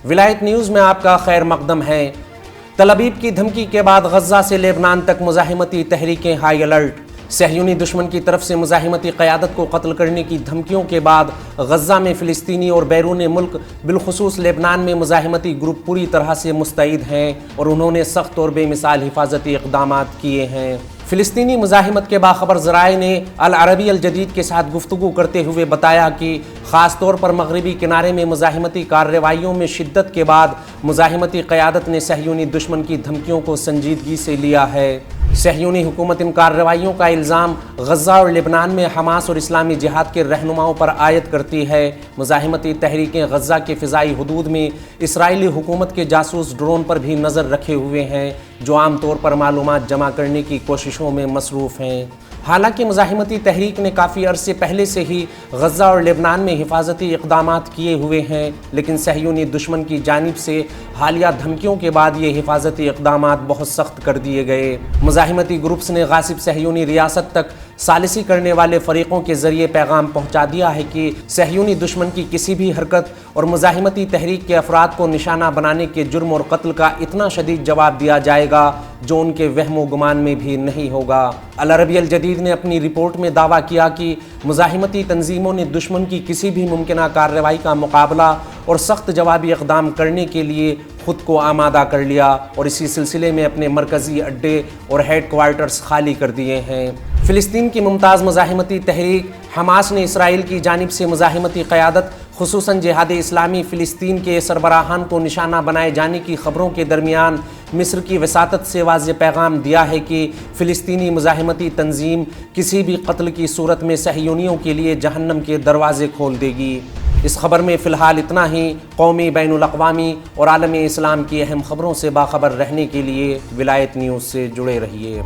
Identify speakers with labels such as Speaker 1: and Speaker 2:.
Speaker 1: ولایت نیوز میں آپ کا خیر مقدم ہے۔ تل ابیب کی دھمکی کے بعد غزہ سے لبنان تک مزاحمتی تحریکیں ہائی الرٹ۔ صہیونی دشمن کی طرف سے مزاحمتی قیادت کو قتل کرنے کی دھمکیوں کے بعد غزہ میں فلسطینی اور بیرون ملک بالخصوص لبنان میں مزاحمتی گروپ پوری طرح سے مستعد ہیں اور انہوں نے سخت اور بے مثال حفاظتی اقدامات کیے ہیں۔ فلسطینی مزاحمت کے باخبر ذرائع نے العربی الجدید کے ساتھ گفتگو کرتے ہوئے بتایا کہ خاص طور پر مغربی کنارے میں مزاحمتی کارروائیوں میں شدت کے بعد مزاحمتی قیادت نے صہیونی دشمن کی دھمکیوں کو سنجیدگی سے لیا ہے۔ صہیونی حکومت ان کارروائیوں کا الزام غزہ اور لبنان میں حماس اور اسلامی جہاد کے رہنماؤں پر عائد کرتی ہے۔ مزاحمتی تحریکیں غزہ کے فضائی حدود میں اسرائیلی حکومت کے جاسوس ڈرون پر بھی نظر رکھے ہوئے ہیں، جو عام طور پر معلومات جمع کرنے کی کوششوں میں مصروف ہیں۔ حالانکہ مزاحمتی تحریک نے کافی عرصے پہلے سے ہی غزہ اور لبنان میں حفاظتی اقدامات کیے ہوئے ہیں، لیکن صہیونی دشمن کی جانب سے حالیہ دھمکیوں کے بعد یہ حفاظتی اقدامات بہت سخت کر دیے گئے۔ مزاحمتی گروپس نے غاصب صہیونی ریاست تک ثالثی کرنے والے فریقوں کے ذریعے پیغام پہنچا دیا ہے کہ صہیونی دشمن کی کسی بھی حرکت اور مزاحمتی تحریک کے افراد کو نشانہ بنانے کے جرم اور قتل کا اتنا شدید جواب دیا جائے گا جو ان کے وہم و گمان میں بھی نہیں ہوگا۔ العربی الجدید نے اپنی رپورٹ میں دعویٰ کیا کہ مزاحمتی تنظیموں نے دشمن کی کسی بھی ممکنہ کارروائی کا مقابلہ اور سخت جوابی اقدام کرنے کے لیے خود کو آمادہ کر لیا اور اسی سلسلے میں اپنے مرکزی اڈے اور ہیڈ کوارٹرز خالی کر دیے ہیں۔ فلسطین کی ممتاز مزاحمتی تحریک حماس نے اسرائیل کی جانب سے مزاحمتی قیادت خصوصاً جہاد اسلامی فلسطین کے سربراہان کو نشانہ بنائے جانے کی خبروں کے درمیان مصر کی وساطت سے واضح پیغام دیا ہے کہ فلسطینی مزاحمتی تنظیم کسی بھی قتل کی صورت میں صہیونیوں کے لیے جہنم کے دروازے کھول دے گی۔ اس خبر میں فی الحال اتنا ہی۔ قومی، بین الاقوامی اور عالم اسلام کی اہم خبروں سے باخبر رہنے کے لیے ولایت نیوز سے جڑے رہیے۔